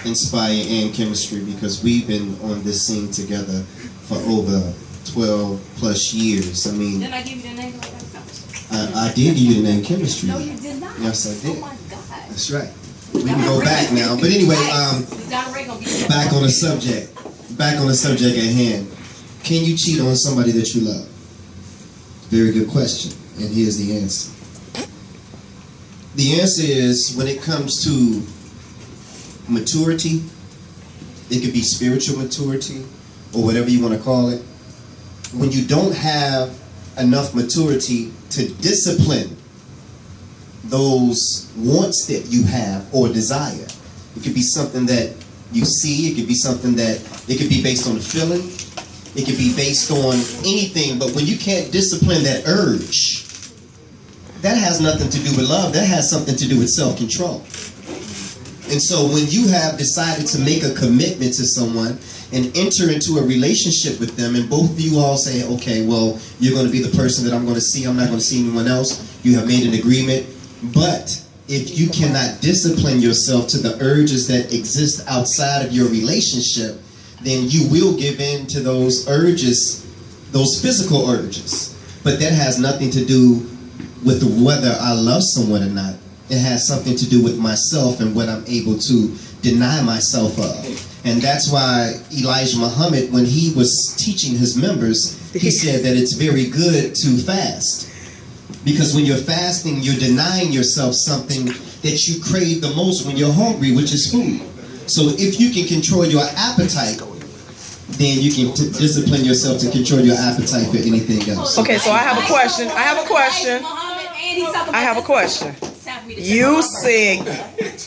inspire and chemistry, because we've been on this scene together for over 12 plus years. I mean, did I give you the name? I did give you the name Chemistry. No, you did not. Yes, I did. Oh my God. That's right. We can go back now. But anyway, back on the subject. Back on the subject at hand. Can you cheat on somebody that you love? Very good question. And here's the answer. The answer is, when it comes to maturity, it could be spiritual maturity or whatever you want to call it. When you don't have enough maturity to discipline those wants that you have or desire. It could be something that you see, it could be something that, it could be based on a feeling, it could be based on anything, but when you can't discipline that urge, that has nothing to do with love, that has something to do with self-control. And so when you have decided to make a commitment to someone and enter into a relationship with them, and both of you all say, okay, well, you're going to be the person that I'm going to see, I'm not going to see anyone else, you have made an agreement. But if you cannot discipline yourself to the urges that exist outside of your relationship, then you will give in to those urges, those physical urges. But that has nothing to do with whether I love someone or not. It has something to do with myself and what I'm able to deny myself of. And that's why Elijah Muhammad, when he was teaching his members, he said that it's very good to fast. Because when you're fasting, you're denying yourself something that you crave the most when you're hungry, which is food. So if you can control your appetite, then you can discipline yourself to control your appetite for anything else. Okay, so I have a question. You said,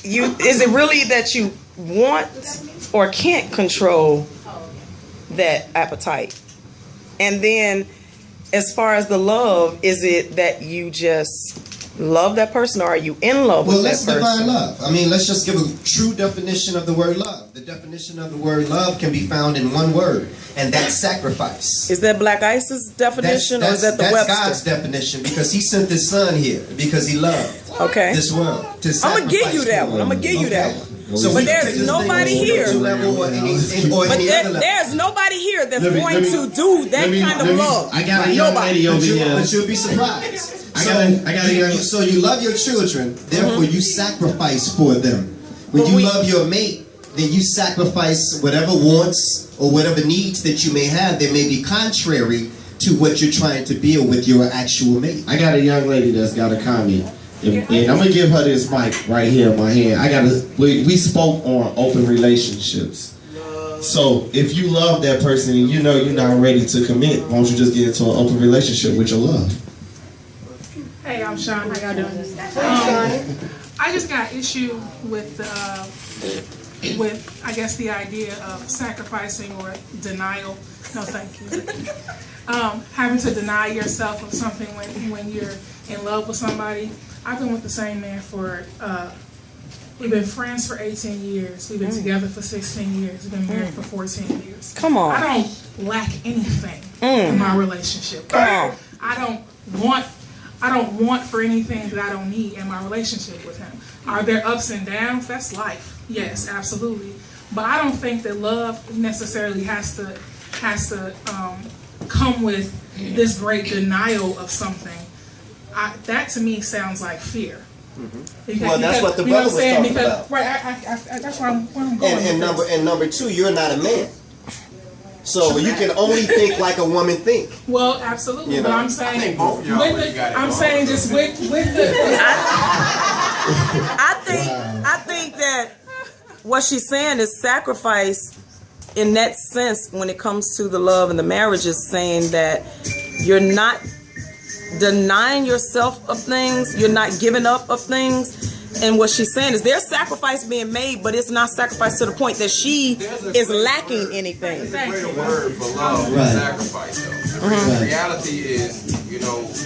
is it really that you want or can't control that appetite? And then, as far as the love, is it that you just love that person, or are you in love with that person? Well, let's define love. I mean, let's just give a true definition of the word love. The definition of the word love can be found in one word, and that's sacrifice. Is that Black Ice's definition, or is that the Webster? That's God's definition, because he sent his son here because he loved this world. I'm going to give you that one. I'm going to give you that one. So but there's nobody here. There's nobody here that's going to do that kind of love. I got a young lady over here. But you'll be surprised. So you love your children, therefore you sacrifice for them. When you love your mate, then you sacrifice whatever wants or whatever needs that you may have that may be contrary to what you're trying to build with your actual mate. I got a young lady that's got a comment. And I'm going to give her this mic right here in my hand. We spoke on open relationships. So if you love that person and you know you're not ready to commit, why don't you just get into an open relationship with your love? Hey, I'm Sean. How y'all doing? I just got issue with I guess the idea of sacrificing or denial. No, thank you. Having to deny yourself of something when you're in love with somebody. I've been with the same man for, we've been friends for 18 years. We've been together for 16 years. We've been married for 14 years. Come on. I don't lack anything in my relationship. Come on. I don't want for anything that I don't need in my relationship with him. Are there ups and downs? That's life. Yes, absolutely. But I don't think that love necessarily has to come with this great denial of something. That to me sounds like fear. Well, that's what the brother was talking about. Right, that's where I'm going. And number two, you're not a man. So you can only think like a woman think. Well, absolutely. But I'm saying, just with the. I think that what she's saying is sacrifice. In that sense, when it comes to the love and the marriage, is saying that you're not denying yourself of things, you're not giving up of things. And what she's saying is there's sacrifice being made, but it's not sacrifice to the point that she is lacking anything. There's a greater word for love than sacrifice, though. The reality is,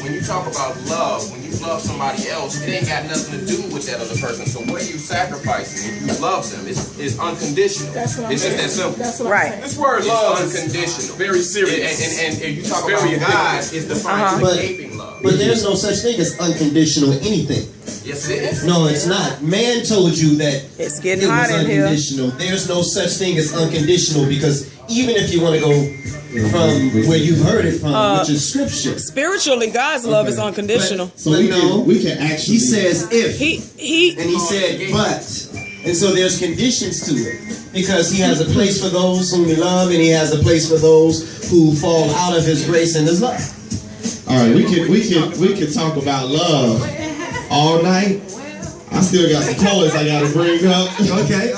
when you talk about love, when you love somebody else, it ain't got nothing to do with that other person. So what are you sacrificing if you love them? It's unconditional. It's just that simple. Right. This word love is unconditional. Very serious. And if you talk about God, it's defined as escaping love. But there's no such thing as unconditional anything. Yes, it is. No, it's not. Man told you that It's getting it was hot in here. unconditional. There's no such thing as unconditional, because even if you want to go from where you've heard it from, which is scripture. Spiritually, God's love is unconditional. So But we no, can actually. He says if. He And he said, but. And so there's conditions to it. Because he has a place for those whom he loves, and he has a place for those who fall out of his grace and his love. All right, we can talk about love all night. I still got some colors I got to bring up. Okay.